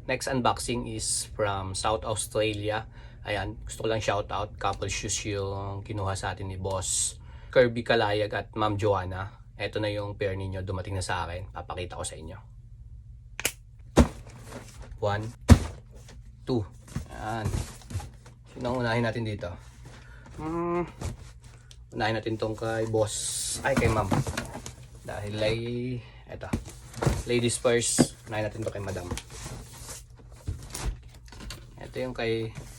Next unboxing is from South Australia. Ayan, gusto ko lang shoutout. Couple shoes yung kinuha sa atin ni Boss Kirby Kalayag at Ma'am Joanna. Ito na yung pair ninyo, dumating na sa akin. Papakita ko sa inyo. 1, 2. Ayan. Sino ang unahin natin dito? Unahin natin tong kay Boss. Ay, kay Ma'am. Dahil eto. Ladies first. Unahin natin to kay Madam. Ito yung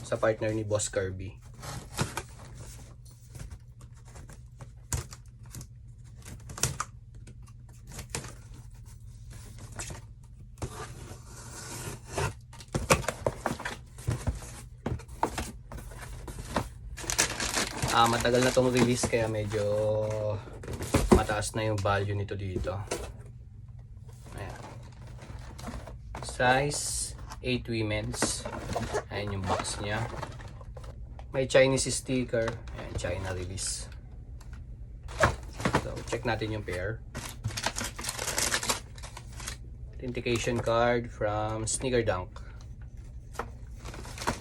sa partner ni Boss Kirby. Matagal na tong release kaya medyo mataas na yung value nito dito. Ayan. Size 8 women's. Ayan yung box niya. May Chinese sticker. Ayan, China release. So, check natin yung pair. Authentication card from Sneaker Dunk.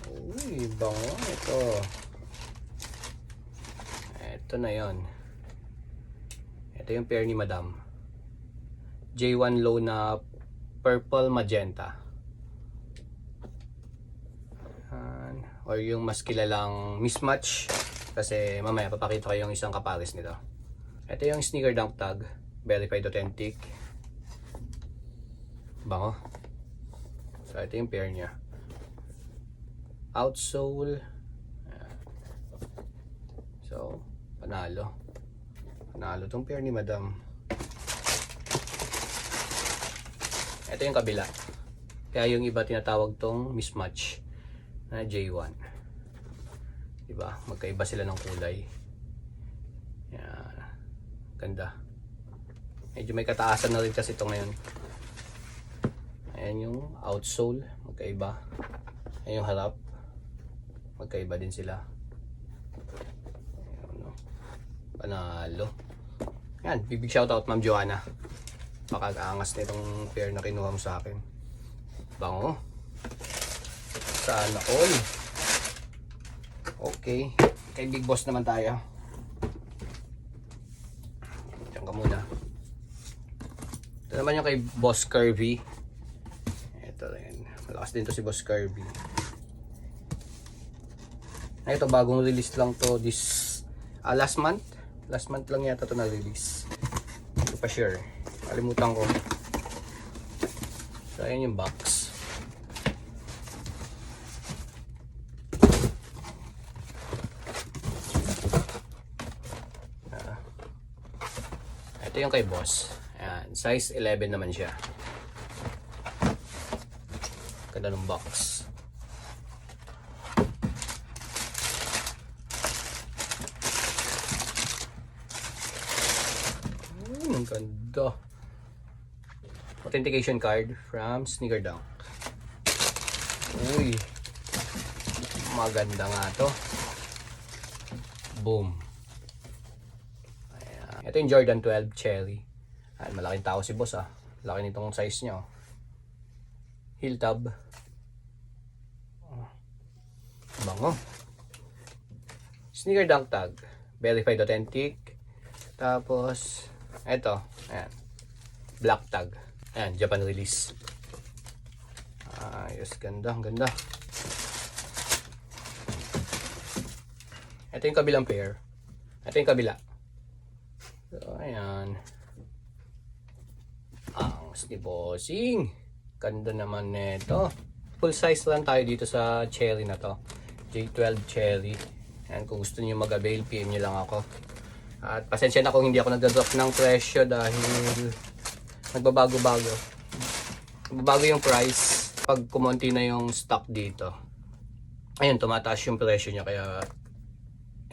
Uy, bango ito. Ito na yon. Ito yung pair ni Madam. J1 low na purple magenta. Or yung mas kilalang mismatch. Kasi mamaya papakita ko yung isang kapares nito. Ito yung Sneaker Dunk tag. Verified authentic. Bango. So ito yung pair niya. Outsole. So panalo. Panalo tong pair ni Madam. Ito yung kabila. Kaya yung iba tinatawag tong mismatch na J1. Diba? Magkaiba sila ng kulay. Yan. Ganda. Medyo may kataasan na rin kasi ito ngayon. Ayan yung outsole. Magkaiba. Ayan yung harap. Magkaiba din sila. Ayan, no? Panalo. Yan. Big shoutout Ma'am Joanna. Makakaangas na itong pair na kinuha mo sa akin. Bango. Sana all. Okay. Kay Big Boss naman tayo. Diyan ka muna. Ito naman yung kay Boss Kirby. Ito rin. Malakas din to si Boss Kirby. Ito bagong release lang to this last month. Last month lang yata to na release. Hindi pa sure. Kalimutan ko. So ayan yung box. Ito yung kay Boss. Ayan, size 11 naman siya. Ganda ng box. Ang ganda. Authentication card from Sneaker Dunk. Uy. Maganda nga to. Boom. Ito yung Jordan 12 Cherry. Ayan, malaking tao si Boss ah. Laki nitong size niya. Heel tab. Bango. Sneaker Dunk tag. Verified authentic. Tapos, ito. Ayan. Black tag. Ayan, Japan release. Ayos, ganda, ganda. Ito yung kabilang pair. Ito yung kabila. So, ayan. Ang ni Bossing. Ganda naman nito. Full size lang tayo dito sa Cherry na to. J12 Cherry. Ayan, kung gusto niyo mag-avail, PM nyo lang ako. At pasensya na kung hindi ako nag-drop ng presyo dahil nagbabago-bago. Nagbabago yung price pag kumonti na yung stock dito. Ayun, tumataas yung presyo niya kaya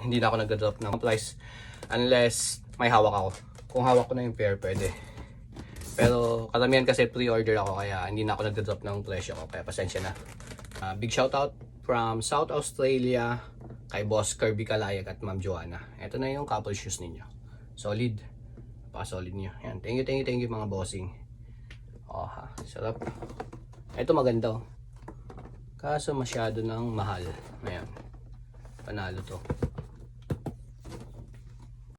hindi na ako nag-drop ng price unless may hawak ako. Kung hawak ko na yung pair, pwede. Pero karamihan kasi pre-order ako kaya hindi na ako nag-drop ng presyo ko. Kaya pasensya na. Big shoutout from South Australia kay Boss Kirby Kalayag at Ma'am Joanna. Ito na yung couple shoes ninyo. Solid. Napaka-solid nyo. Yan. Thank you mga bossing. Oh, ha. Sarap. Ito maganda. Oh. Kaso masyado ng mahal. Ayan. Panalo to.